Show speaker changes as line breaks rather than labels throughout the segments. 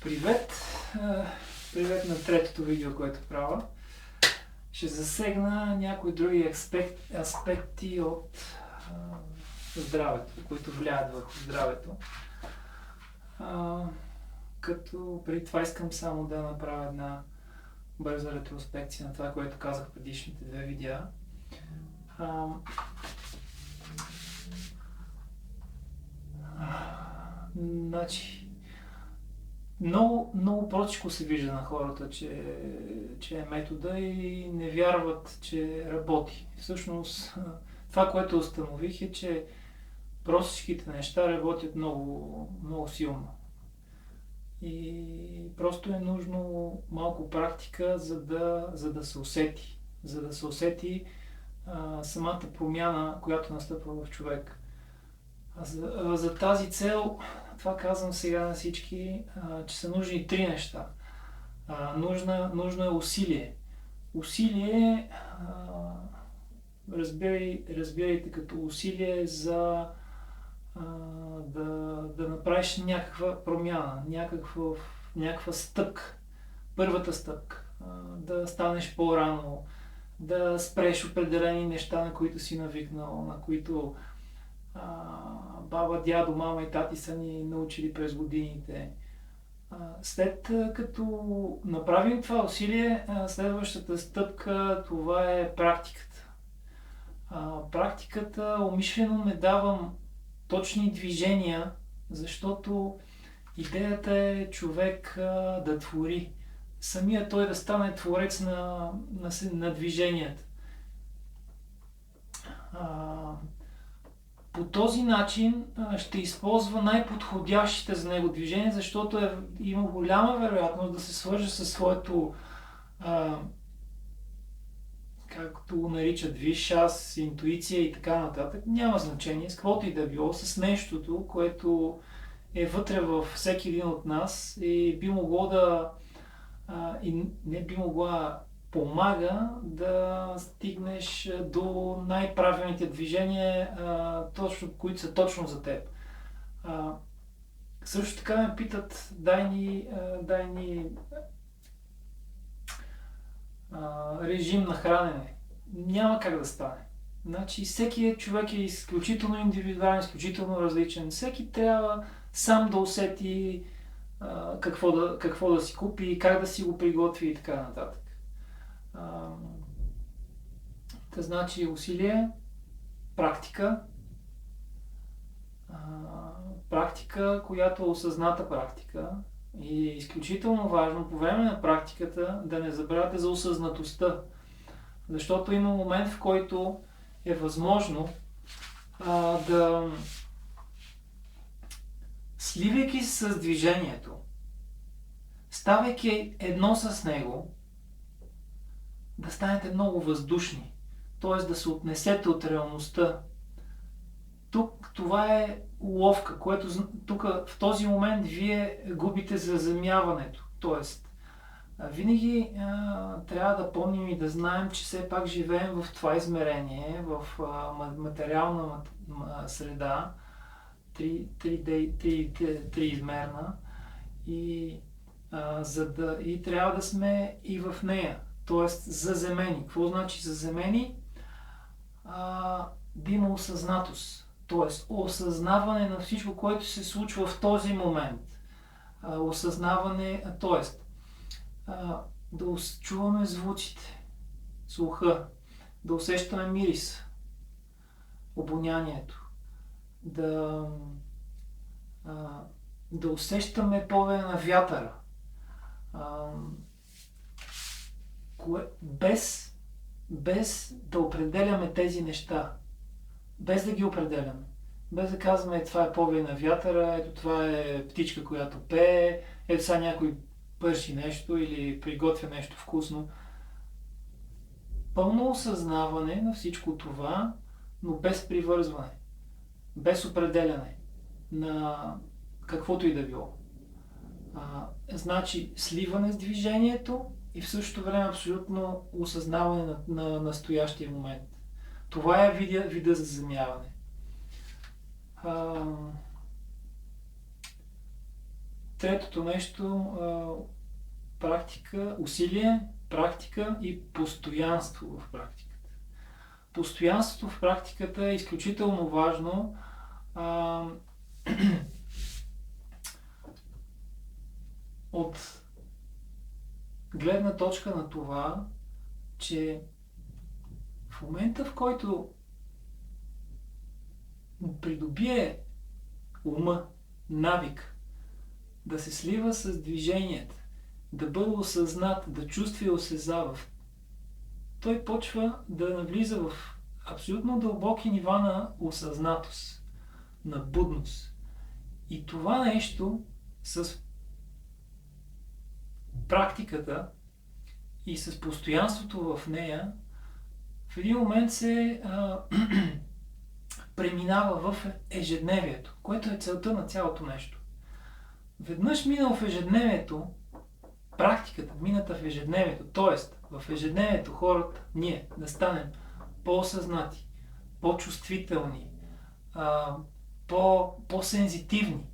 Привет! Привет на третото видео, което правя. Ще засегна някои други аспекти от здравето, които влияят върху здравето. Като преди това искам само да направя една бърза ретроспекция на това, което казах в предишните две видеа. Значи, много простичко се вижда на хората, че е метода и не вярват, че работи. Всъщност, това, което установих е, че простичките неща работят много силно. И просто е нужно малко практика, за да се усети. За да се усети самата промяна, която настъпва в човек. За тази цел, това казвам сега на всички, че са нужни три неща. Нужно е усилие. Усилие, разбирайте като усилие за да направиш някаква промяна, някаква стъпка. Първата стъпка. Да станеш по-рано, да спреш определени неща, на които си навикнал, на които баба, дядо, мама и тати са ни научили през годините. След като направим това усилие, следващата стъпка, това е практиката. Практиката умишлено не давам точни движения, защото идеята е човек да твори. Самия той да стане творец на движенията. По този начин ще използва най-подходящите за него движения, защото има голяма вероятност да се свърже със своето, както го наричат, висш аз, интуиция и така нататък. Няма значение, с каквото и да било, с нещото, което е вътре във всеки един от нас и би могло и не би могла помага да стигнеш до най-правилните движения, които са точно за теб. Също така ме питат, дай ни режим на хранене. Няма как да стане. Значи всеки човек е изключително индивидуален, изключително различен. Всеки трябва сам да усети какво да си купи, как да си го приготви и така нататък. Значи усилие, практика, която е осъзната практика и е изключително важно по време на практиката да не забравяте за осъзнатостта, защото има момент, в който е възможно да, сливайки се с движението, ставайки едно с него, да станете много въздушни, т.е. да се отнесете от реалността. Тук това е уловка, което тук в този момент вие губите заземяването. Т.е. винаги трябва да помним и да знаем, че все пак живеем в това измерение, в материална среда, триизмерна и трябва да сме и в нея. Т.е. заземени. Какво значи заземени? Да има осъзнатост. Т.е. осъзнаване на всичко, което се случва в този момент. Осъзнаване, т.е. да чуваме звуците, слуха, да усещаме мирис, обонянието, да усещаме повея на вятъра, без да определяме тези неща, без да ги определяме, без да казваме това е повей на вятъра, ето това е птичка, която пее, ето сега някой пърши нещо или приготвя нещо вкусно. Пълно осъзнаване на всичко това, но без привързване, без определяне на каквото и да било. Значи сливане с движението и в същото време абсолютно осъзнаване на настоящия момент. Това е вида за заземяване. третото нещо, практика, усилие, практика и постоянство в практиката. Постоянството в практиката е изключително важно. От гледна точка на това, че в момента, в който придобие ума навик да се слива с движенията, да бъде осъзнат, да чувства и осезава, той почва да навлиза в абсолютно дълбоки нива на осъзнатост, на будност. И това нещо с практиката и с постоянството в нея в един момент се преминава в ежедневието, което е целта на цялото нещо. Веднъж минал в ежедневието, практиката мината в ежедневието, т.е. в ежедневието хората, ние да станем по-осъзнати, по-чувствителни, по-сензитивни,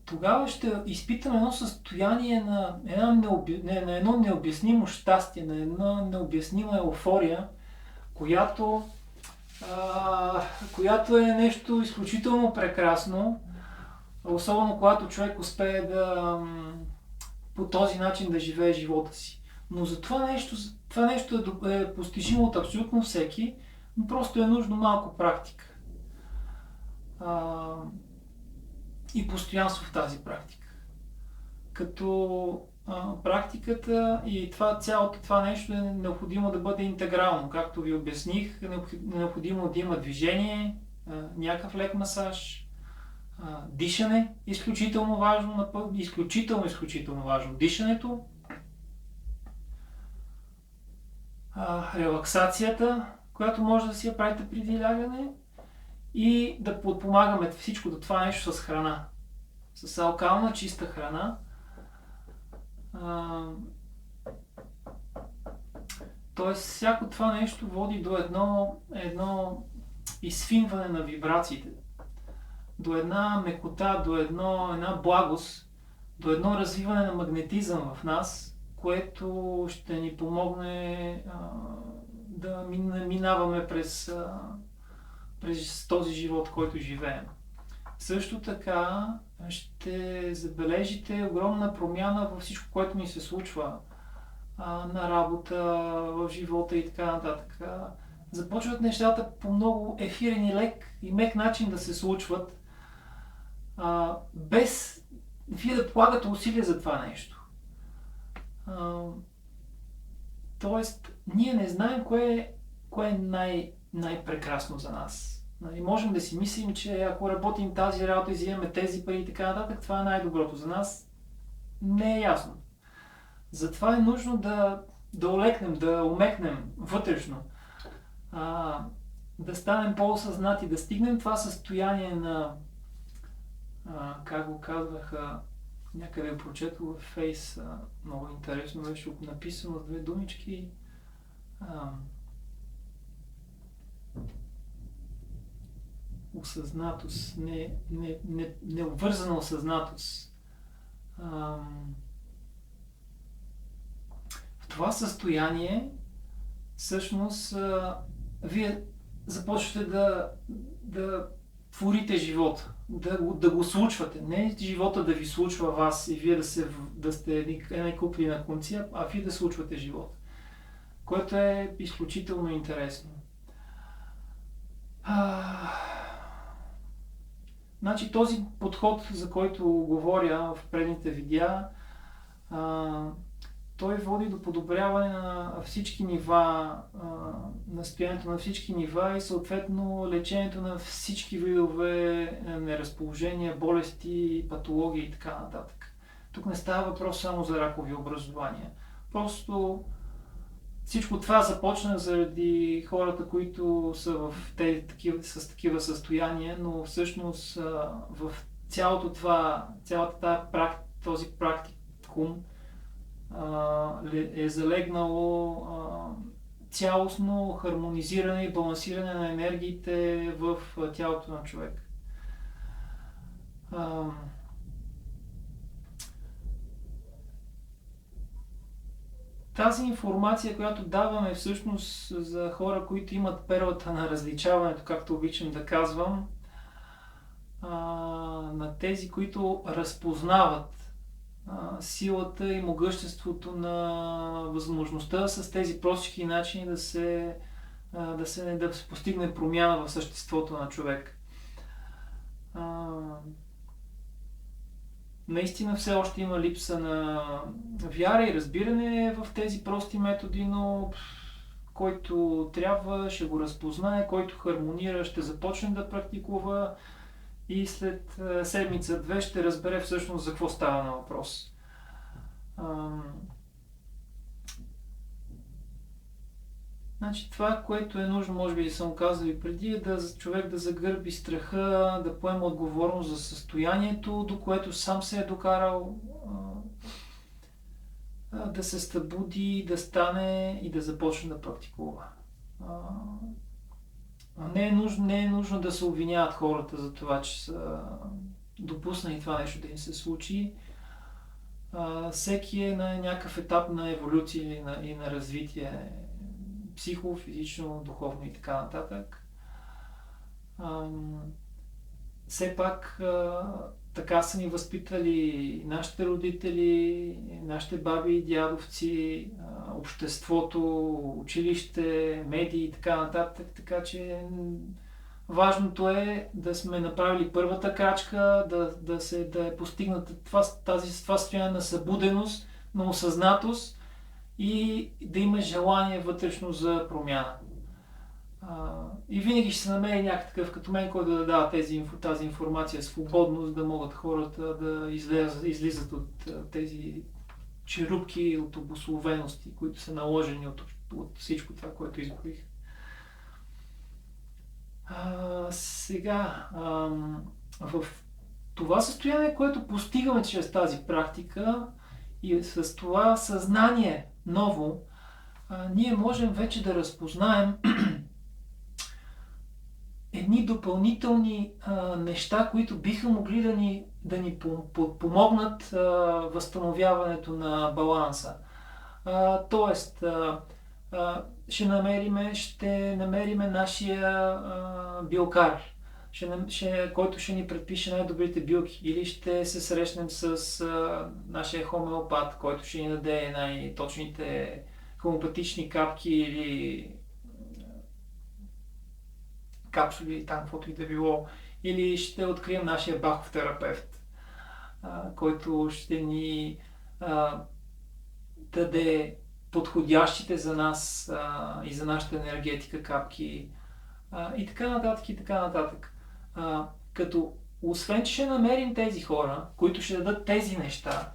тогава ще изпитаме едно състояние на едно необяснимо щастие, на една необяснима еуфория, която е нещо изключително прекрасно, особено когато човек успее по този начин да живее живота си. Но за това нещо е постижимо от абсолютно всеки, но просто е нужно малко практика. И постоянство в тази практика. Като практиката и цялото това нещо е необходимо да бъде интегрално. Както ви обясних, необходимо да има движение, някакъв лек масаж, дишане, изключително важно, изключително важно дишането, релаксацията, която може да си я правите преди лягане, и да подпомагаме всичкото това нещо с храна. С алкална, чиста храна. Тоест, всяко това нещо води до едно изфинване на вибрациите. До една мекота, до една благост, до едно развиване на магнетизъм в нас, което ще ни помогне да минаваме през този живот, който живеем. Също така ще забележите огромна промяна във всичко, което ни се случва на работа, в живота и така нататък. Започват нещата по много ефирен и лек и мек начин да се случват, без вие да полагате усилия за това нещо. Тоест, ние не знаем кое е най-прекрасно за нас. Можем да си мислим, че ако работим тази работа и взимаме тези пари и така нататък, това е най-доброто за нас. Не е ясно. Затова е нужно да олекнем, да умекнем вътрешно, да станем по-осъзнати, да стигнем това състояние на, как го казваха, някъде прочетох в Фейс, много интересно беше написано с две думички. Осъзнатост, необвързана осъзнатост. В това състояние всъщност вие започвате да творите живота, да го случвате. Не живота да ви случва вас и вие да сте една куплина конция, а вие да случвате живота, което е изключително интересно. Значи този подход, за който говоря в предните видеа, той води до подобряване на всички нива, на състоянието на всички нива и съответно лечението на всички видове неразположения, болести, патологии и така нататък. Тук не става въпрос само за ракови образования. Просто всичко това започна заради хората, които са с такива състояния, но всъщност в този практикум е залегнало цялостно хармонизиране и балансиране на енергиите в тялото на човек. А, Тази информация, която даваме всъщност за хора, които имат перлата на различаването, както обичам да казвам, на тези, които разпознават силата и могъществото на възможността с тези простички начини да се постигне промяна в съществото на човек. Наистина все още има липса на вяра и разбиране в тези прости методи, но който трябва ще го разпознае, който хармонира ще започне да практикува и след седмица-две ще разбере всъщност за какво става на въпрос. Значи това, което е нужно, може би съм казал и преди, е човек да загърби страха, да поема отговорност за състоянието, до което сам се е докарал, да се събуди, да стане и да започне да практикува. Не е нужно да се обвиняват хората за това, че са допуснали това нещо да им се случи. Всеки е на някакъв етап на еволюция и на развитие, психо, физично, духовно и така нататък. Все пак така са ни възпитали нашите родители, нашите баби и дядовци, обществото, училище, медии и така нататък, така че важното е да сме направили първата крачка, да е постигната това състояние на събуденост, на осъзнатост и да има желание вътрешно за промяна. И винаги ще се намери някакъв като мен, който да дава тази информация свободно, за да могат хората да излизат от тези черупки, от обусловености, които са наложени от всичко това, което изброих. Сега, в това състояние, което постигаме чрез тази практика и с това съзнание ново, ние можем вече да разпознаем едни допълнителни неща, които биха могли да ни помогнат възстановяването на баланса. Тоест, ще намерим нашия билкар, който ще ни предпише най-добрите билки, или ще се срещнем с нашия хомеопат, който ще ни даде най-точните хомеопатични капки или капсули, там каквото и да било, или ще открием нашия Бахов терапевт, който ще ни даде подходящите за нас и за нашата енергетика капки и така нататък и така нататък. Като освен, че ще намерим тези хора, които ще дадат тези неща,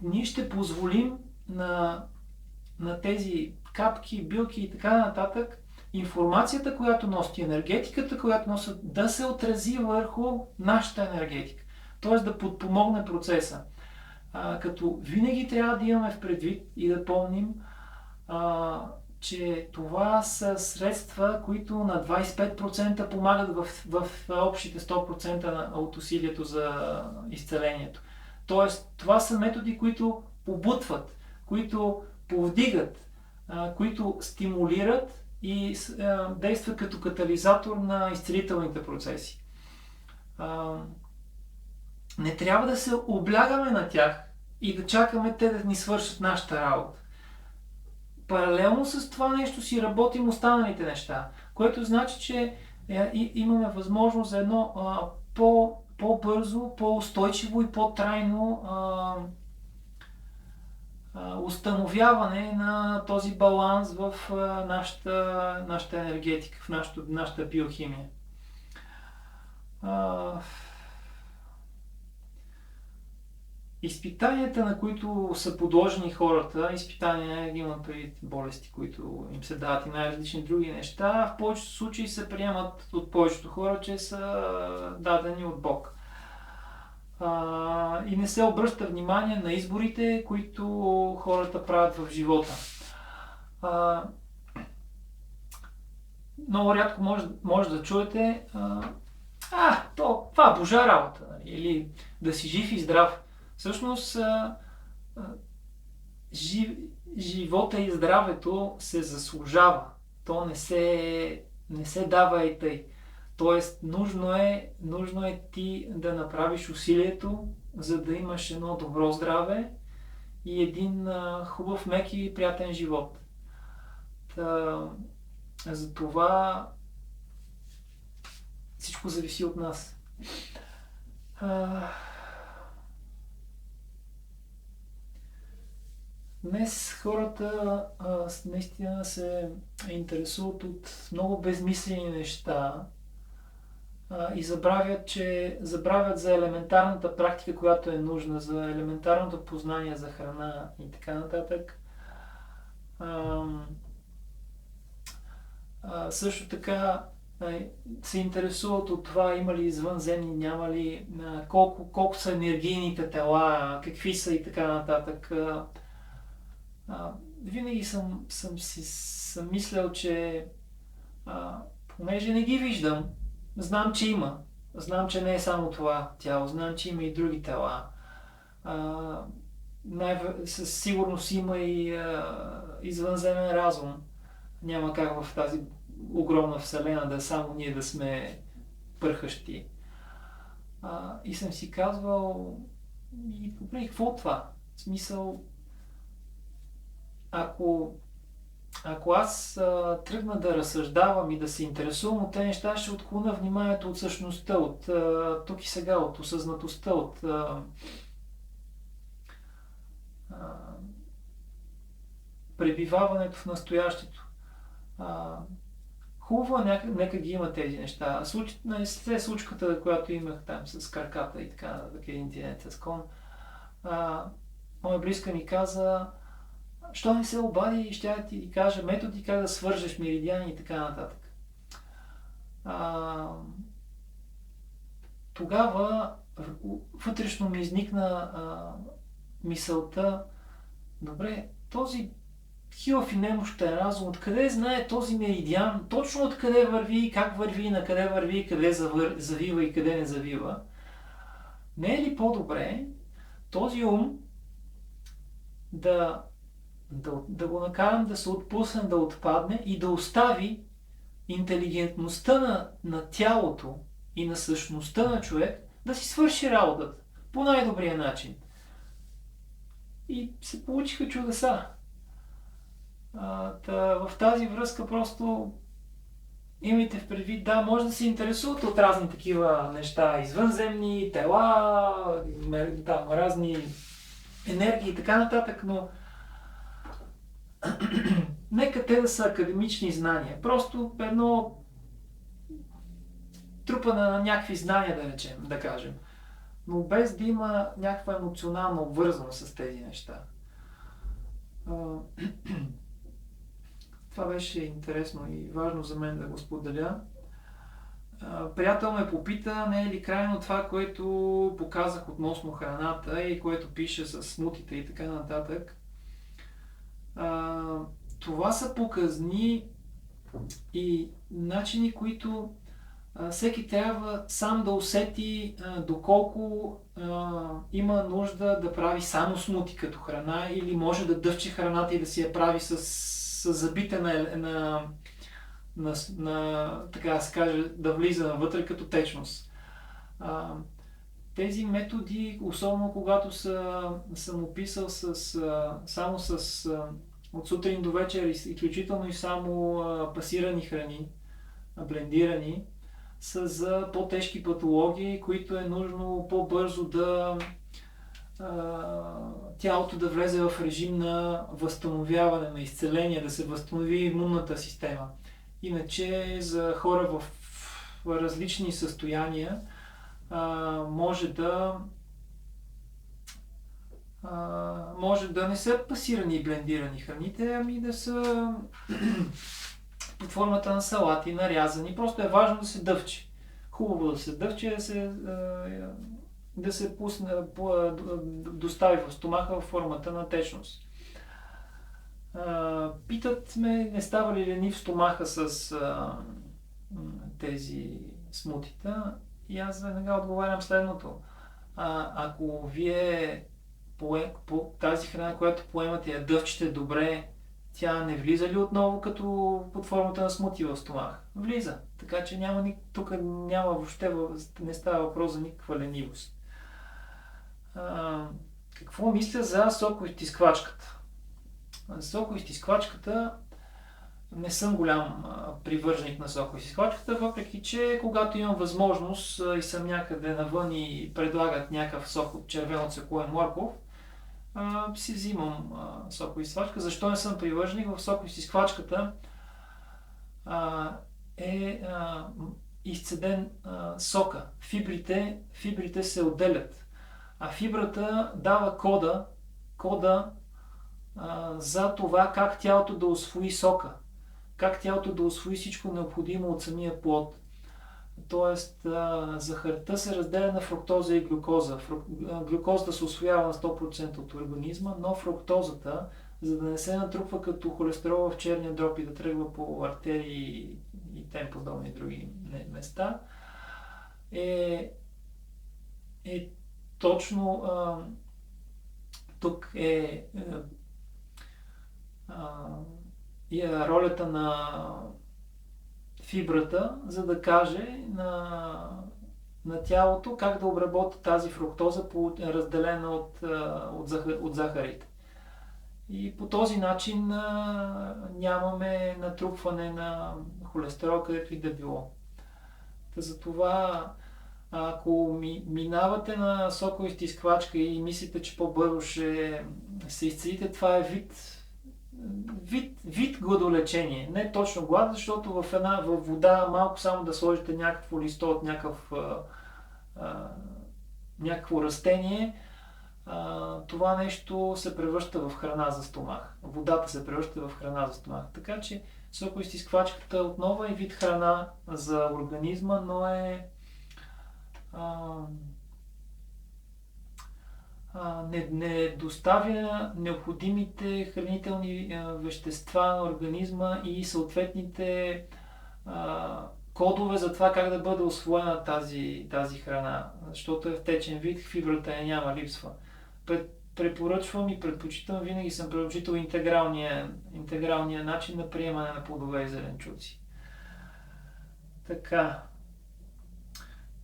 ние ще позволим на тези капки, билки и така нататък информацията, която носи, енергетиката, която носи, да се отрази върху нашата енергетика. Т.е. да подпомогне процеса. Като винаги трябва да имаме в предвид и да помним, че това са средства, които на 25% помагат в общите 100% от усилието за изцелението. Тоест, това са методи, които побутват, които повдигат, които стимулират и действат като катализатор на изцелителните процеси. Не трябва да се облягаме на тях и да чакаме те да ни свършат нашата работа. Паралелно с това нещо си работим останалите неща, което значи, че имаме възможност за едно по-бързо, по-устойчиво и по-трайно установяване на този баланс в нашата енергетика, в нашата биохимия. Изпитанията, на които са подложени хората, изпитания имат преди болести, които им се дават и най-различни други неща, в повечето случаи се приемат от повечето хора, че са дадени от Бог. И не се обръща внимание на изборите, които хората правят в живота. Много рядко може да чуете това божа работа, нали? Или да си жив и здрав. Всъщност, а, жив, живота и здравето се заслужава. То не се дава и тъй. Тоест, нужно е ти да направиш усилието, за да имаш едно добро здраве и един хубав, мек и приятен живот. Та, затова всичко зависи от нас. Днес хората наистина се интересуват от много безмислени неща и забравят за елементарната практика, която е нужна, за елементарното познание за храна и така нататък. Също така се интересуват от това има ли извънземни, няма ли, колко са енергийните тела, какви са и така нататък. Винаги съм мислял, че понеже не ги виждам, знам, че има. Знам, че не е само това тяло, знам, че има и други тела. Със сигурност има и извънземен разум. Няма как в тази огромна вселена да само ние да сме пърхащи. И съм си казвал, добре, какво от това? В смисъл, ако аз тръгна да разсъждавам и да се интересувам от тези неща, ще отклоня вниманието от същността, от тук и сега, от осъзнатостта, от пребиваването в настоящето. Хубаво нека ги има тези неща. Случката, която имах там с краката и така, един инцидент с кон, моя близка ми каза, що не се обади и ще ти кажа методи как да свържеш меридиани и така нататък. Тогава вътрешно ми изникна мисълта, добре, този хилав и немощен разум, откъде знае този меридиан, точно откъде върви, как върви, на къде върви, къде завива и къде не завива. Не е ли по-добре този ум да го накарам да се отпусне, да отпадне и да остави интелигентността на тялото и на същността на човек да си свърши работата по най-добрия начин. И се получиха чудеса. В тази връзка просто имайте в предвид, да, може да се интересуват от разни такива неща, извънземни, тела, разни енергии и така нататък, но нека те да са академични знания. Просто едно трупане на някакви знания, да речем, да кажем. Но без да има някаква емоционална обвързаност с тези неща. Това беше интересно и важно за мен да го споделя. Приятел ме попита, не е ли крайно това, което показах относно храната и което пише с смутите и така нататък. Това са показни и начини, които всеки трябва сам да усети доколко има нужда да прави само смути като храна или може да дъвче храната и да си я прави с забите така да се каже, да влиза навътре като течност. Тези методи, особено когато съм описал само от сутрин до вечер, изключително и само пасирани храни, блендирани, са за по-тежки патологии, които е нужно по-бързо тялото да влезе в режим на възстановяване, на изцеление, да се възстанови имунната система. Иначе за хора в различни състояния може да не са пасирани и блендирани храните, ами да са под формата на салати, нарязани. Просто е важно да се дъвче. Хубаво да се дъвче, да се пусне, достави в стомаха в формата на течност. Питат ме, не става ли ленив стомаха с тези смутита. И аз веднага отговарям следното. Ако вие по тази храна, която поемате, я дъвчете добре, тя не влиза ли отново като под формата на смути в стомах? Влиза. Така че тук няма въобще, не става въпрос за никаква ленивост. Какво мисля за соковизтисквачката? Соковизтисквачката не съм голям привърженик на соковизтисквачката, въпреки че когато имам възможност и съм някъде навън и предлагат някакъв сок от червено цвекло и морков, си взимам соковизтисквачка. Защо не съм привърженик? В соковизтисквачката е изцеден сока. Фибрите се отделят. А фибрата дава кода за това как тялото да усвои сока. Как тялото да усвои всичко необходимо от самия плод. Тоест, захарта се разделя на фруктоза и глюкоза. Глюкозата се усвоява на 100% от организма, но фруктозата, за да не се натрупва като холестерол в черния дроб и да тръгва по артерии и тем подобни други места, е точно тук е ролята на фибрата, за да каже на тялото как да обработи тази фруктоза, разделена от захарите. И по този начин нямаме натрупване на холестерол, където и да било. Затова, ако минавате на соковизтисквачка и мислите, че по-бързо ще се изцелите, това е вид гладолечение. Не точно глад, защото във вода малко само да сложите някакво листо от някакво растение, това нещо се превръща в храна за стомах. Водата се превръща в храна за стомах. Така че соковизтисквачката отново е вид храна за организма, но не доставя необходимите хранителни вещества на организма и съответните кодове за това как да бъде усвоена тази храна, защото е в течен вид, фибрата няма, липсва. Препоръчвам и предпочитам, винаги съм предпочитал интегралния начин на приемане на плодове и зеленчуци. Така.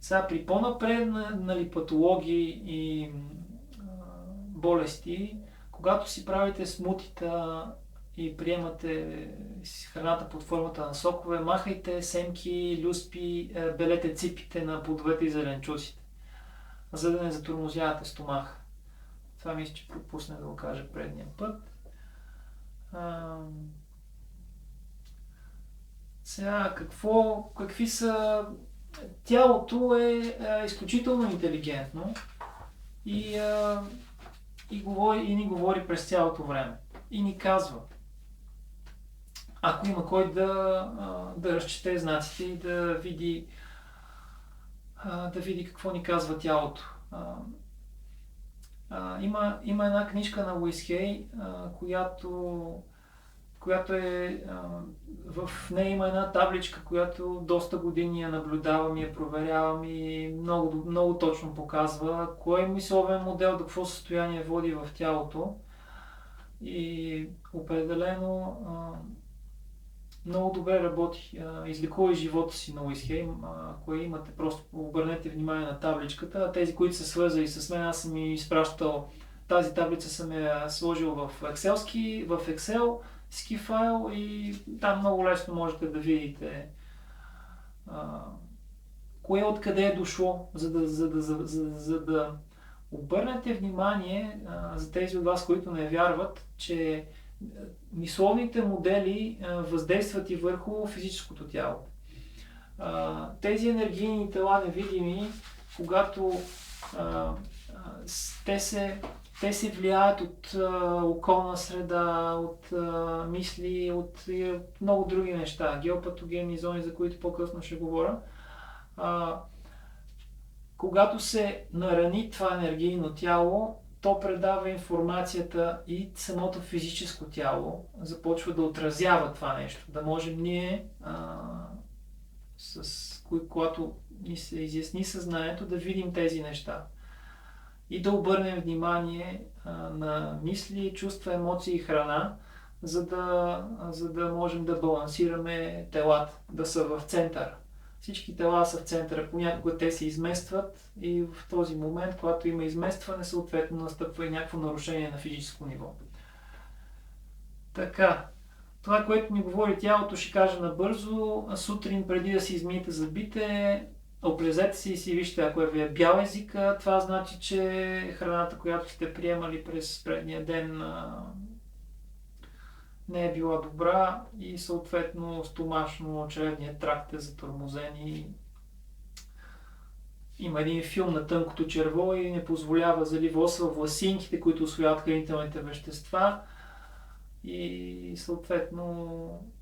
Сега при по-напреднали патологии и болести, когато си правите смутита и приемате храната под формата на сокове, махайте семки, люспи, белете ципите на плодовете и зеленчуците, за да не затормозявате стомаха. Това мисля, че пропуснах да го кажа предния път. Сега, какви са... Тялото е изключително интелигентно и ни говори през цялото време. И ни казва. Ако има кой да разчете знаците и да види какво ни казва тялото. Има една книжка на Луис Хей, която е... В нея има една табличка, която доста години я наблюдавам и я проверявам и много, много точно показва кой мисловен модел до какво състояние води в тялото. И определено много добре работи. Излекува и живота си на Луис Хей. Ако имате, просто обърнете внимание на табличката. А тези, които са свързали с мен, аз съм ми изпращал тази таблица, съм я сложил в Excel файл и там много лесно можете да видите кое откъде е дошло, за да обърнете внимание за тези от вас, които не вярват, че мисловните модели въздействат и върху физическото тяло. Тези енергийни тела невидими, когато те се влияят от околна среда, от мисли, от много други неща, геопатогенни зони, за които по-късно ще говоря. Когато се нарани това енергийно тяло, то предава информацията и самото физическо тяло започва да отразява това нещо. Да можем ние, когато ни се изясни съзнанието, да видим тези неща. И да обърнем внимание на мисли, чувства, емоции и храна, за да можем да балансираме телата, да са в центъра. Всички тела са в центъра, понякога те се изместват и в този момент, когато има изместване, съответно настъпва и някакво нарушение на физическо ниво. Така, това, което ми говори тялото, ще кажа набързо. Сутрин, преди да си измиете зъбите, облезете си и си вижте, ако ви е бял езика, това значи, че храната, която сте приемали през предния ден, не е била добра и съответно стомашно-чревният тракт е затормозен и има един филм на тънкото черво и не позволява заливосва власинките, които усвояват хранителните вещества и съответно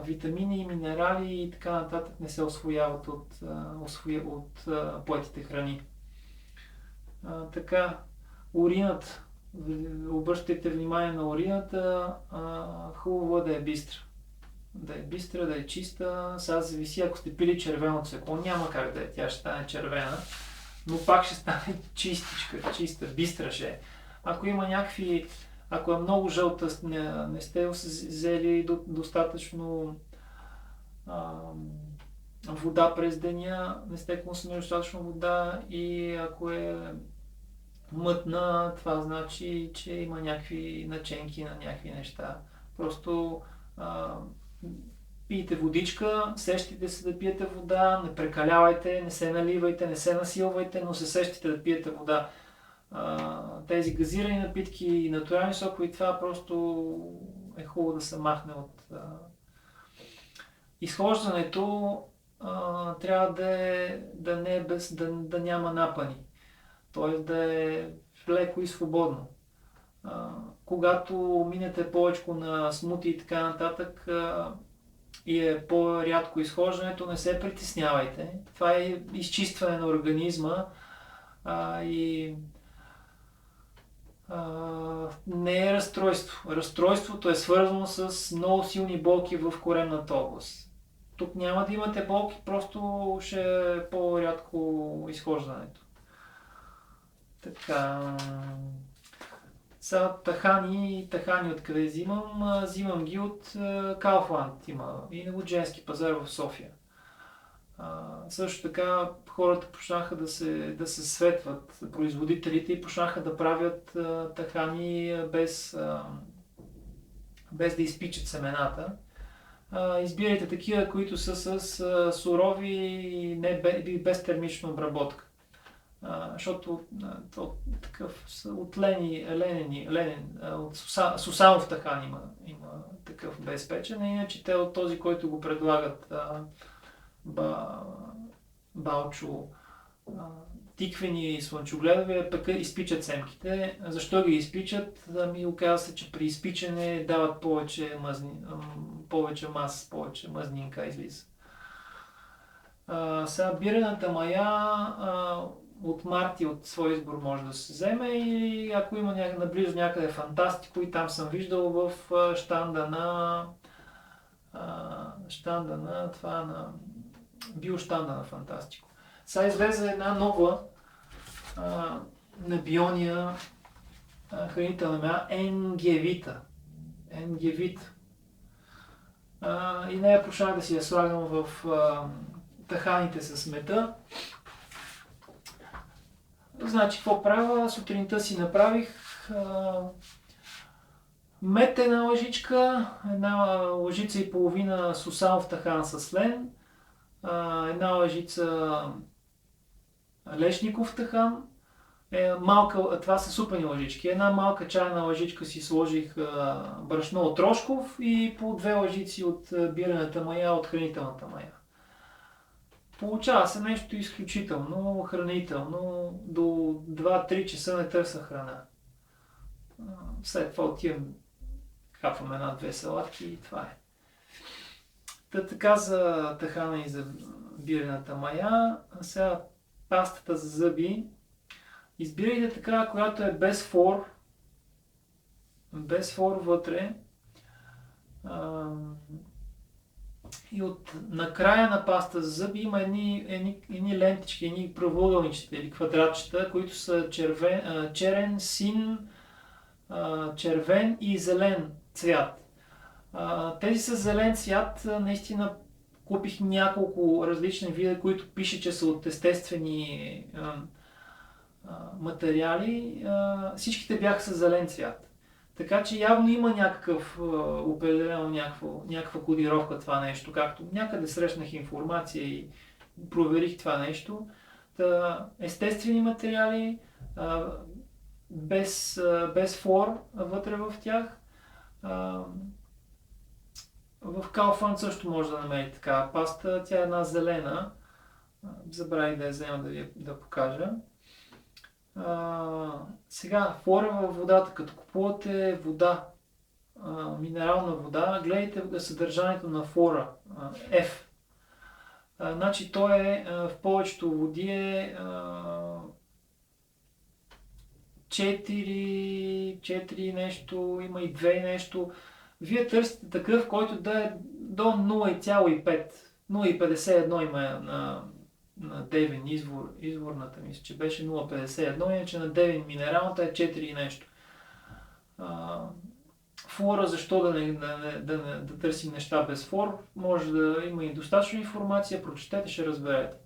витамини, минерали и така нататък не се усвояват от поетите храни. Така, уринът. Обръщайте внимание на урината, хубаво да е бистра. Да е бистра, да е чиста. Сега зависи, ако сте пили червено цвекло, няма как да е, тя ще стане червена, но пак ще стане чистичка, чиста, бистра ще е. Ако има някакви, ако е много жълта, не сте взели достатъчно вода през деня, не сте консумирали достатъчно вода и ако е мътна, това значи, че има някакви наченки на някакви неща. Просто пийте водичка, сещайте се да пиете вода, не прекалявайте, не се наливайте, не се насилвайте, но се сещайте да пиете вода. Тези газирани напитки и натурални сокове, това просто е хубаво да се махне от изхождането. Трябва да не е да няма напани. Т.е. да е леко и свободно. Когато минете повече на смути и така нататък и е по-рядко изхождането, не се притеснявайте. Това е изчистване на организма и не е разстройство. Разстройството е свързано с много силни болки в коремната област. Тук няма да имате болки, просто ще е по-рядко изхождането. Така. Сега тахани откъде взимам? Взимам ги от Kaufland, има и на Лудженски пазар в София. Също така хората почнаха да се светват, производителите, и почнаха да правят тахани без да изпичат семената. Избирайте такива, които са с сурови и без термична обработка. Защото такъв от от Сусанов тахан има такъв безпечен, иначе те от този, който го предлагат Балчо, тиквени и слънчогледови, пък изпичат семките. Защо ги изпичат? Оказва се, че при изпичане дават повече маса, повече мазнинка излиза. Сега бирената мая от марти от свой избор може да се вземе и ако има наблизо някъде Фантастико, и там съм виждал в щанда на биощанда на Фантастико. Сега излезе една нова на Биония хранителна мая Енгевита. И нея почнах да си я слагам в таханите с меда. Значи, какво правя? Сутринта си направих мед една лъжичка, една лъжица и половина Сусанов тахан с лен, една лъжица лешников тахан, това са супени лъжички. Една малка чайна лъжичка си сложих брашно от Рошков и по 2 лъжици от бирената мая от хранителната мая. Получава се нещо изключително хранително. До 2-3 часа не търся храна. След това отивам, хапвам 1-2 салатки и това е. Така за тахана и за бирената мая. Сега пастата за зъби. Избирайте така, която е без флор. Без флор вътре. И от накрая на паста за зъби има едни лентички, едни правоъгълничета или квадратчета, които са черен, син, червен и зелен цвят. Тези с зелен цвят наистина купих няколко различни вида, които пише, че са от естествени материали. Всичките бяха с зелен цвят. Така че явно има някакъв определено някаква кодировка това нещо, както някъде срещнах информация и проверих това нещо. Естествени материали, без флор вътре в тях. В Kaufland също може да намерите такава паста. Тя е една зелена. Забравих да я взема да покажа. Сега, флора във водата. Като купувате вода, минерална вода, гледайте съдържанието на флора, F. Значи то е в повечето води 4 нещо, има и 2 нещо. Вие търсите такъв, който да е до 0,5. 0,51 има на Девин изворната, мисля, че беше 0,51, иначе на Девин минералната е 4 и нещо. Флора, защо да търсим неща без флор? Може да има и достатъчно информация, прочетете, ще разберете.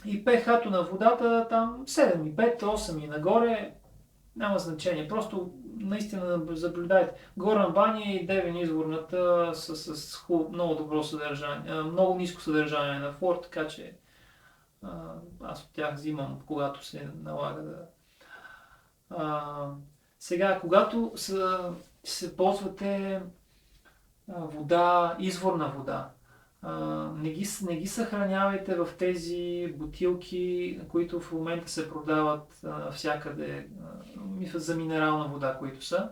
И pH-то на водата там 7,5, 8 и нагоре, няма значение. Просто наистина наблюдайте. Горан Баня и Девин изворната с много добро съдържание, много ниско съдържание на флор, така че аз от тях взимам, когато се налага да... Сега, когато се ползвате вода, изворна вода, не ги съхранявайте в тези бутилки, които в момента се продават всякъде за минерална вода, които са.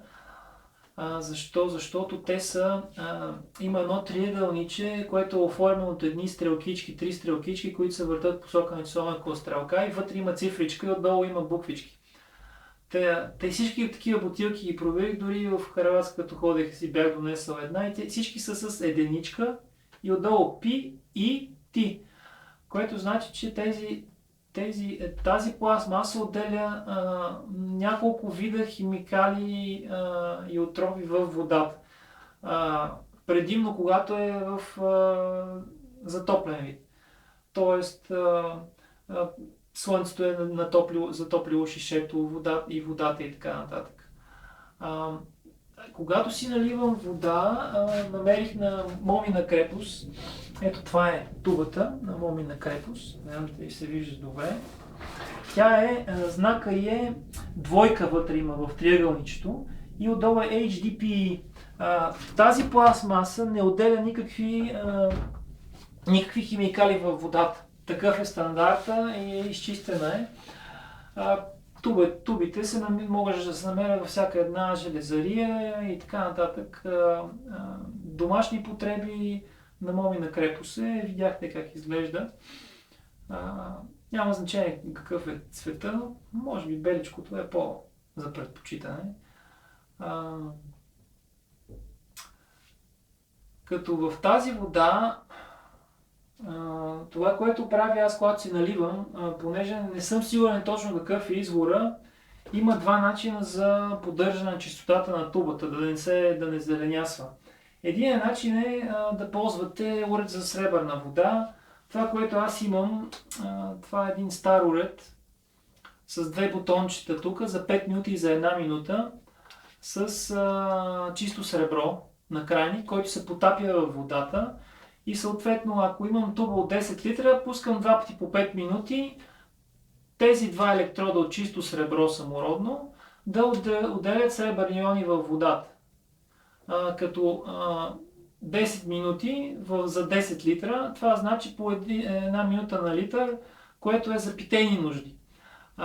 Защо? Защото те са... има едно триъгълниче, което е оформено от едни стрелкички, 3 стрелкички, които се въртат посока на часовна стрелка и вътре има цифричка и отдолу има буквички. Те всички такива бутилки ги проверих, дори в Хърватска, като ходех, си бях донесъл една и всички са с единичка и отдолу P и T, което значи, че тази пластмаса отделя няколко вида химикали и отрови в водата. Предимно когато е в затоплен вид. Тоест слънцето е затоплило шишето, водата и така нататък. Когато си наливам вода, намерих на Момина крепост. Ето това е тубата на Момина крепост. Не знам дали се вижда добре. Тя е, знака е двойка вътре има в триъгълничето и отдолу е HDPE. Тази пластмаса не отделя никакви химикали във водата. Такъв е стандарта и изчистена е. Тубите могат да се намерят във всяка една железария и така нататък. Домашни потреби на Момина крепост видяхте как изглежда. Няма значение какъв е цвета, но може би беличкото е за предпочитане. Като в тази вода, това, което правя аз, когато си наливам, понеже не съм сигурен точно какъв е извора, има два начина за поддържане на чистотата на тубата, да не зеленясва. Единият начин е да ползвате уред за сребърна вода. Това, което аз имам, това е един стар уред с 2 бутончета тук за 5 минути и за 1 минута с чисто сребро на крайник, който се потапя във водата. И съответно, ако имам туба от 10 литра, пускам 2 пъти по 5 минути тези два електрода от чисто сребро самородно да отделят сребърни иони във водата. Като 10 минути за 10 литра, това значи по 1 минута на литър, което е за питейни нужди.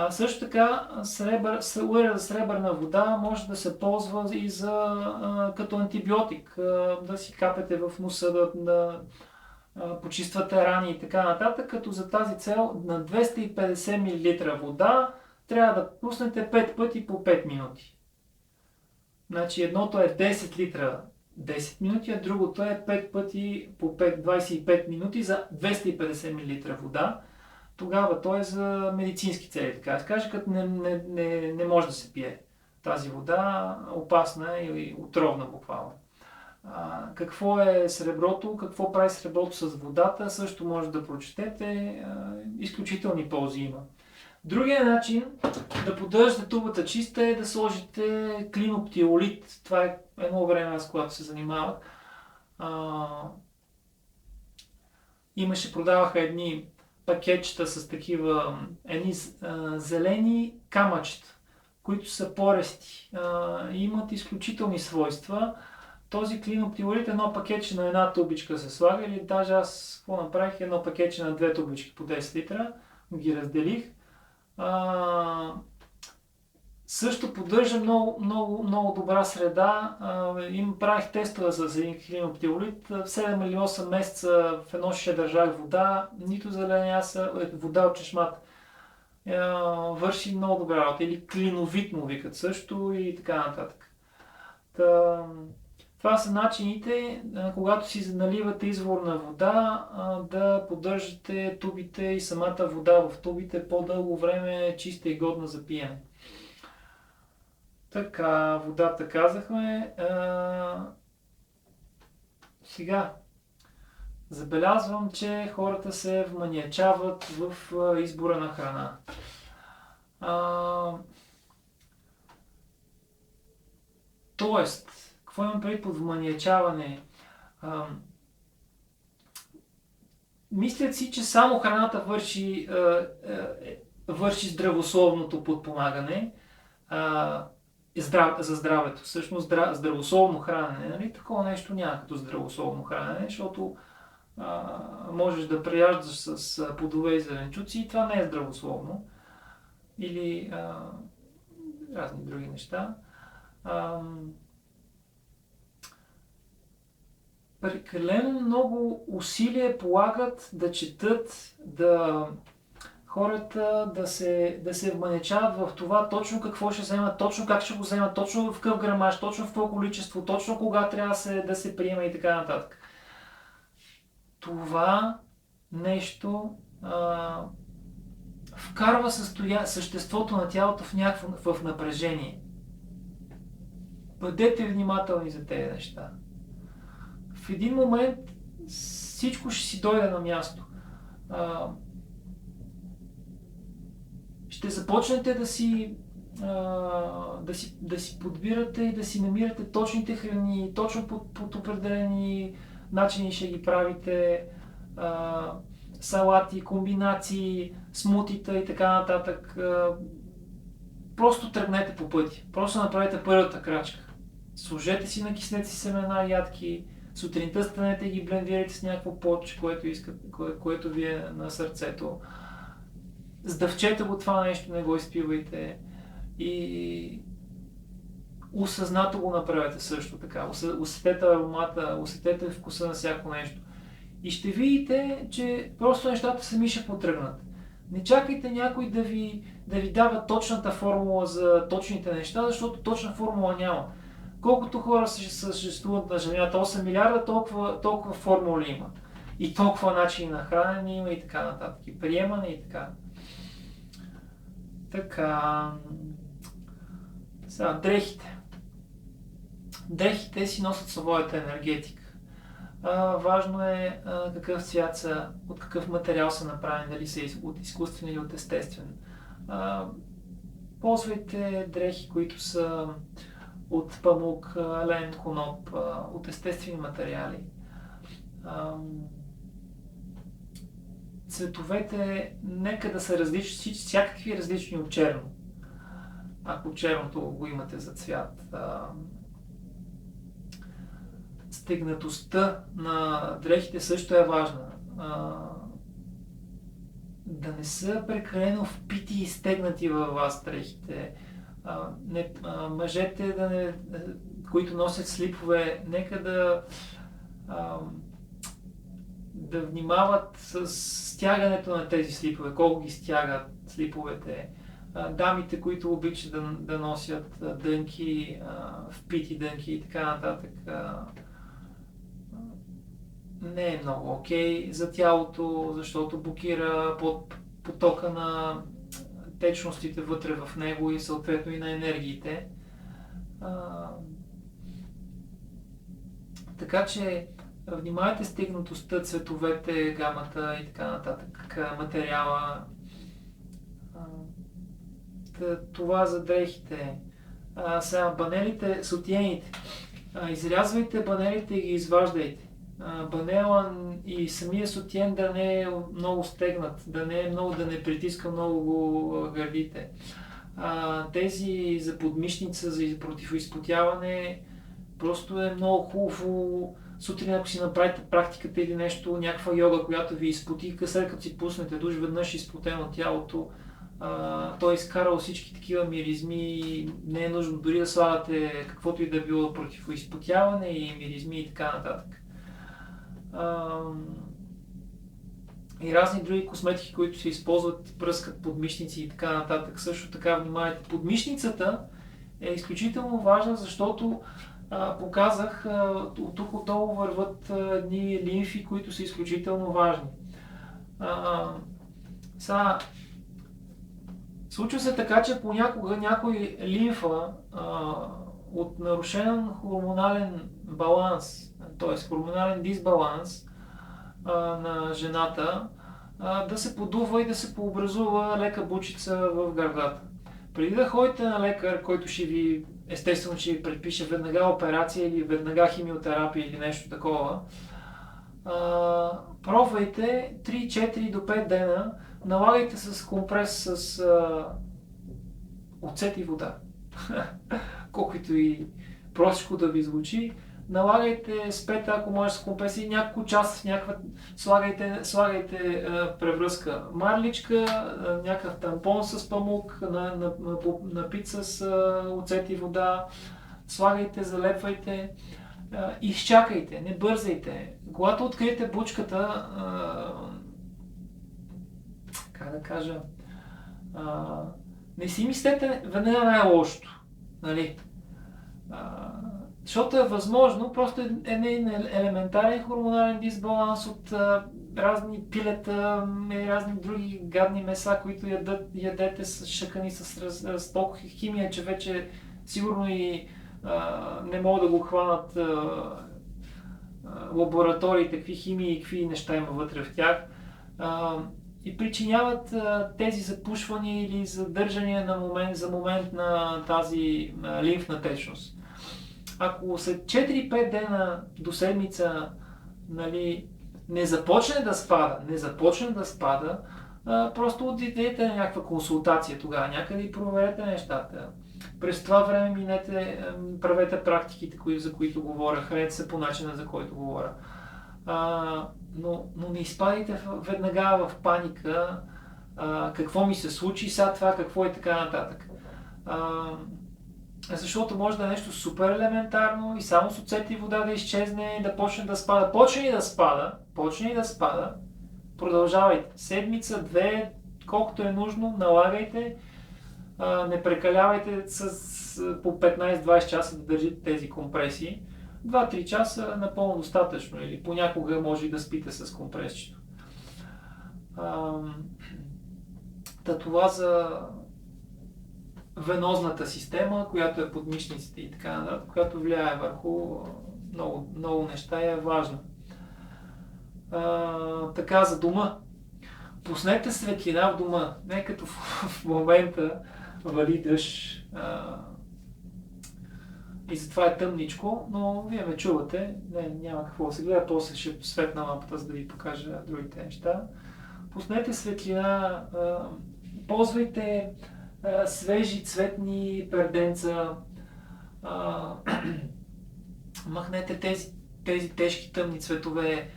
Също така, уред за сребърна вода може да се ползва и като антибиотик, да си капете в носа, да почиствате рани и така нататък, като за тази цел на 250 мл вода трябва да пуснете 5 пъти по 5 минути. Значи едното е 10 литра 10 минути, а другото е 5 пъти по 25 минути за 250 мл вода. Тогава то е за медицински цели, така да се каже, като не може да се пие тази вода, опасна и отровна буквално. Какво е среброто, какво прави среброто с водата, също може да прочетете, изключителни ползи има. Другия начин да поддържате тубата чиста е да сложите клиноптиолит. Това е едно време, аз когато се занимавах. Продаваха едни пакетчета с такива едни зелени камъчета, които са порести и имат изключителни свойства. Този клиноптиолит едно пакетче на една тубичка се слага, или даже аз какво направих, едно пакетче на 2 тубички по 10 литра, ги разделих. Също поддържа много добра среда. Правих тестове за един клиноптиолит. В 7 или 8 месеца в едно ще държах вода, нито зеленяса, вода от чешмата. Върши много добра работа. Или клиновит му викат също и така нататък. Това са начините, когато си наливате изворна вода, да поддържате тубите и самата вода в тубите по-дълго време чиста и годна за пиене. Така, водата казахме. Сега, забелязвам, че хората се вманиачават в избора на храна. Тоест, какво имам предвид под вманиачаване? Мислят си, че само храната върши здравословното подпомагане за здравето. Всъщност здравословно хранене, нали? Такова нещо няма като здравословно хранене, защото можеш да прияждаш с плодове и зеленчуци и това не е здравословно. Или разни други неща. Прекалено много усилия полагат да четат, хората да се вманечават в това точно какво ще вземат, точно как ще го вземат, точно в какъв грамаж, точно в какво количество, точно кога трябва да се приема и така нататък. Това нещо вкарва съществото на тялото в напрежение. Бъдете внимателни за тези неща. В един момент всичко ще си дойде на място. Ще започнете да си подбирате и да си намирате точните храни, точно под определени начини ще ги правите, салати, комбинации, смутита и така нататък. Просто тръгнете по пътя. Просто направете първата крачка. Сложете си на киснеци семена, ядки, сутринта станете и ги блендирайте с някакво поче, което ви е на сърцето. Сдъвчете го това нещо, не го изпивайте и осъзнато го направете също така. Усетете аромата, усетете вкуса на всяко нещо. И ще видите, че просто нещата сами ще потръгнат. Не чакайте някой да ви дава точната формула за точните неща, защото точна формула няма. Колкото хора съществуват на Земята, 8 милиарда, толкова формули има. И толкова начини на хранене има и така нататък. И приемане и така. Така. Сега, дрехите. Дрехите си носят своята енергетика. Важно е какъв цвят са, от какъв материал са направени, дали са от изкуствен или от естествен. Ползвайте дрехи, които са от памук, лен, коноп, от естествени материали. Цветовете нека да са различни, всякакви различни от черно. Ако черното го имате за цвят. Стегнатостта на дрехите също е важна. Да не са прекалено впити и стегнати във вас дрехите. Мъжете, които носят слипове, нека да внимават с стягането на тези слипове, колко ги стягат слиповете. дамите, които обичат да носят дънки, впити дънки и така нататък, не е много окей за тялото, защото блокира потока на течностите вътре в него и съответно и на енергиите. Така че внимавайте с тегнатостта, цветовете, гамата и така нататък, материала. Това за дрехите. Сега банелите, сутиените. Изрязвайте банелите и ги изваждайте. Банела и самия сутиен да не е много стегнат, да не притиска много гърдите. Тези за подмишница, за противоизпотяване, просто е много хубаво сутрин, ако си направите практиката или нещо, някаква йога, която ви изпоти, след като си пуснете душ, веднъж изпотено тялото, той изкарал всички такива миризми, не е нужно дори да слагате каквото и да било противоизпотяване и миризми и така нататък. И разни други косметики, които се използват, пръскат подмишници и така нататък. Също така внимавайте. Подмишницата е изключително важна, защото показах, от тук отдолу върват едни лимфи, които са изключително важни. Случва се така, че понякога някой лимфа от нарушен хормонален баланс, т.е. хормонален дисбаланс на жената, да се подува и да се пообразува лека бучица в гърдата. Преди да ходите на лекар, който естествено ще ви предпише веднага операция или веднага химиотерапия или нещо такова, пробвайте 3-4 до 5 дена, налагайте с компрес с оцет и вода. Колкото и простичко да ви звучи, налагайте спета, ако може с компрес и няколко часа, слагайте превръзка марличка, някакъв тампон с памук, напит с оцет и вода, слагайте, залепвайте, изчакайте, не бързайте. Когато откриете бучката, как да кажа, не си мислете веднага най-лошото, нали? Защото е възможно, просто е елементарен хормонален дисбаланс от разни пилета и разни други гадни меса, които ядете с шъкани с толкова химия, че вече сигурно и не могат да го хванат лабораториите, какви химии и какви неща има вътре в тях. И причиняват тези запушвания или задържания за момент на тази лимфна течност. Ако след 4-5 дена до седмица, нали, не започне да спада, просто отидете на някаква консултация тогава, някъде и проверете нещата. През това време правете практиките, за които говоря, хранете се по начина, за който говоря. Но не изпадайте веднага в паника, какво ми се случи, сега това какво и така нататък. Защото може да е нещо супер елементарно и само с оцет и вода да изчезне и да почне да спада. Почне и да спада, продължавайте. Седмица, 2, колкото е нужно, налагайте, не прекалявайте по 15-20 часа да държите тези компресии. 2-3 часа напълно достатъчно или понякога може и да спите с компресчето. Това за венозната система, която е под мишниците и така нататък, която влияе върху много неща и е важна. Така за дома. Пуснете светлина в дома, не като в момента вали дъжд и затова е тъмничко, но вие ме чувате, няма какво да се гледа, после ще светна лампата, за да ви покажа другите неща. Пуснете светлина, ползвайте свежи цветни перденца, махнете тези тежки тъмни цветове,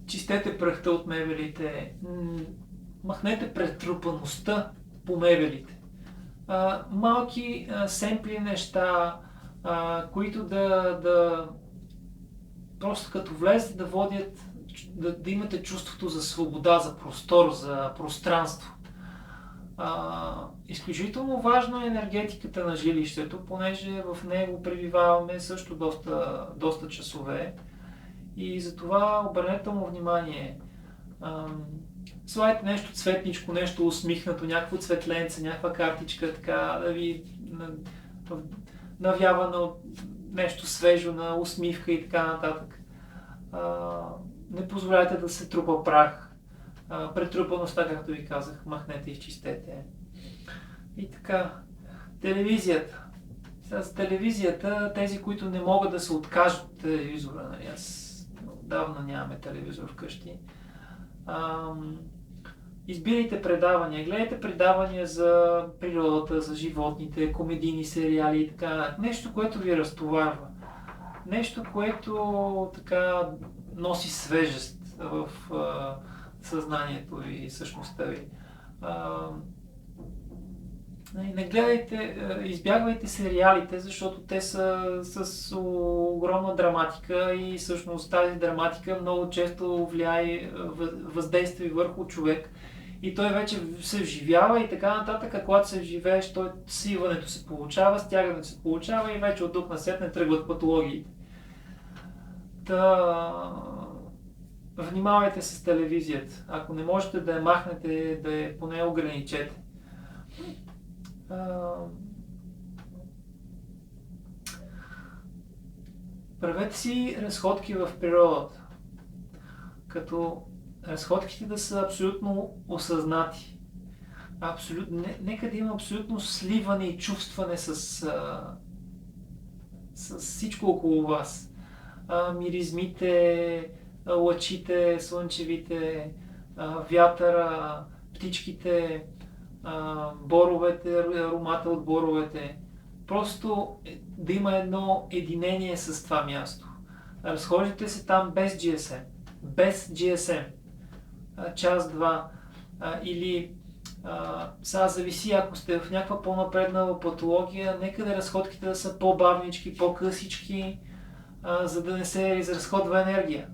чистете прахта от мебелите, махнете претрупаността по мебелите. Малки семпли неща, които да просто като влезете да водят да имате чувството за свобода, за простор, за пространство. Изключително важно е енергетиката на жилището, понеже в него пребиваваме също доста часове и затова обърнете му внимание. Слагайте нещо цветничко, нещо усмихнато, някакво цветленце, някаква картичка, така да ви навява на нещо свежо, на усмивка и така нататък. Не позволяйте да се трупа прах. Претрупаността, както ви казах, махнете и изчистете. И така, телевизията. С телевизията, тези, които не могат да се откажат от телевизора, нали, аз отдавна нямаме телевизор вкъщи, избирайте предавания, гледайте предавания за природата, за животните, комедийни сериали и така. Нещо, което ви разтоварва. Нещо, което така носи свежест в съзнанието ви и същността ви. Не гледайте, избягвайте сериалите, защото те са с огромна драматика и всъщност тази драматика много често влияе, въздейства върху човек и той вече се вживява и така нататък, а когато се вживееш, той свиването се получава, стягането се получава и вече от тук насетне тръгват патологиите. Внимавайте с телевизията. Ако не можете да я махнете, да я поне ограничете. Правете си разходки в природата, като разходките да са абсолютно осъзнати. Нека да има абсолютно сливане и чувстване с всичко около вас. Миризмите, лъчите, слънчевите, вятъра, птичките, боровете, аромата от боровете. Просто да има едно единение с това място. Разхождайте се там без GSM. Без GSM. Час-два. Или сега зависи, ако сте в някаква по-напреднала патология, нека да разходките да са по-бавнички, по-късички, за да не се изразходва енергия.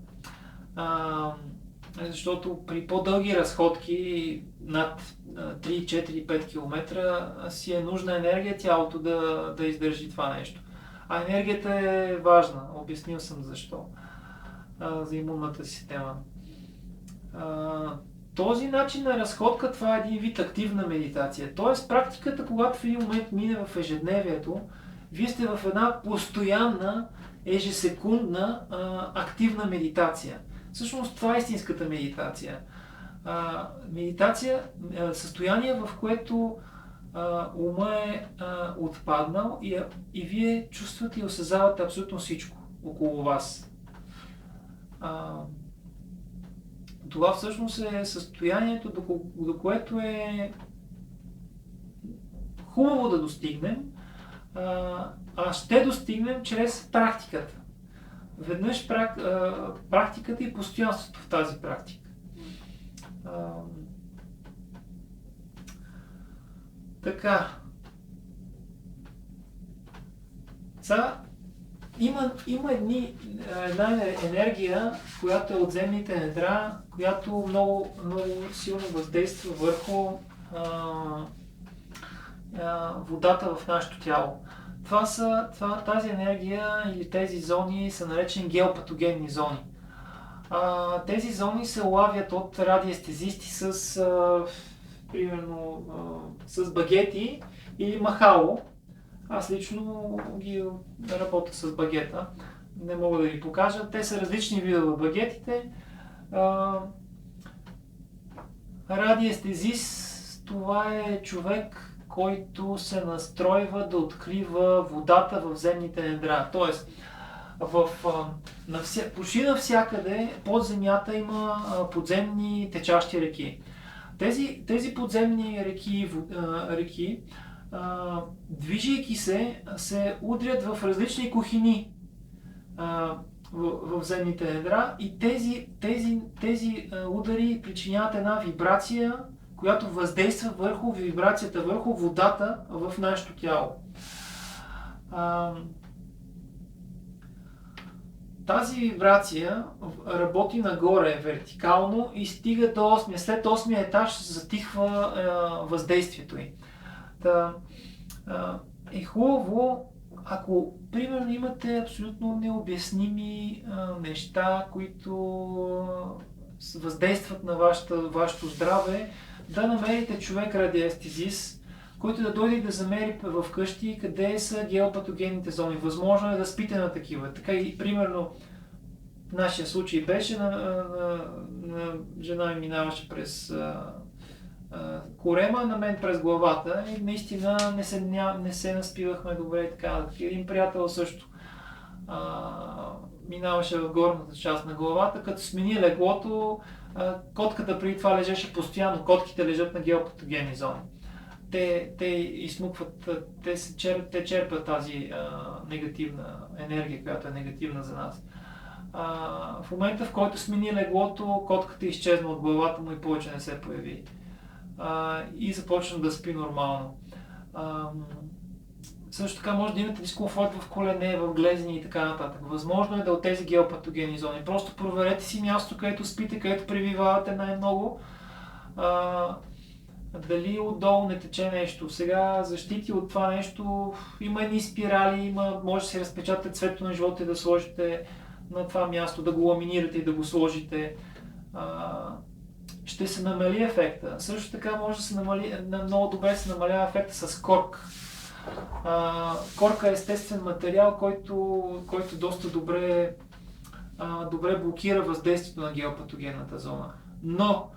Защото при по-дълги разходки над 3, 4, 5 км си е нужна енергия тялото да издържи това нещо. А енергията е важна. Обяснил съм защо. За имунната система. Този начин на разходка, това е един вид активна медитация. Тоест практиката, когато в един момент мине в ежедневието, вие сте в една постоянна, ежесекундна активна медитация. Всъщност това е истинската медитация. Медитация е състояние, в което ума е отпаднал и вие чувствате и осъзнавате абсолютно всичко около вас. Това всъщност е състоянието, до което е хубаво да достигнем, а ще достигнем чрез практиката. Веднъж практиката и постоянството в тази практика. Така. Сега има една енергия, която е от земните недра, която много силно въздейства върху водата в нашето тяло. Тази енергия или тези зони са наречени геопатогенни зони. Тези зони се улавят от радиестезисти примерно с багети или махало. Аз лично ги работя с багета. Не мога да ви покажа. Те са различни видове багетите. Радиестезист, това е човек, който се настройва да открива водата в земните недра. Тоест, почти навсякъде под земята има подземни течащи реки. Тези подземни реки, движейки се удрят в различни кухини в земните недра и тези удари причиняват една вибрация, която въздейства върху вибрацията, върху водата в нашето тяло. тази вибрация работи нагоре вертикално и стига до 8. След 8 етаж затихва въздействието й. Е хубаво, ако примерно имате абсолютно необясними неща, които въздействат на вашето здраве, да намерите човек радиестезист, който да дойде и да замери в къщи къде са геопатогенните зони. Възможно е да спите на такива. Така и примерно в нашия случай беше на жена ми минаваше през корема, на мен през главата и наистина не се наспивахме добре. Така. Един приятел също минаваше в горната част на главата, като смени леглото, котката преди това лежеше постоянно, котките лежат на геопатогенни зони. Те изсмукват, те черпят тази негативна енергия, която е негативна за нас. В момента, в който смени леглото, котката изчезна от главата му и повече не се появи. И започна да спи нормално. Също така може да имате дискомфорт в колене, в глезени и така нататък. Възможно е да от тези геопатогенни зони. Просто проверете си място, където спите, където пребивавате най-много. Дали отдолу не тече нещо. Сега защити от това нещо, има едни спирали, може да си разпечатате цветето на живота и да сложите на това място, да го ламинирате и да го сложите. Ще се намали ефекта. Също така може да се намали, много добре се намалява ефекта с корк. Корка е естествен материал, който доста добре блокира въздействието на геопатогенната зона. Но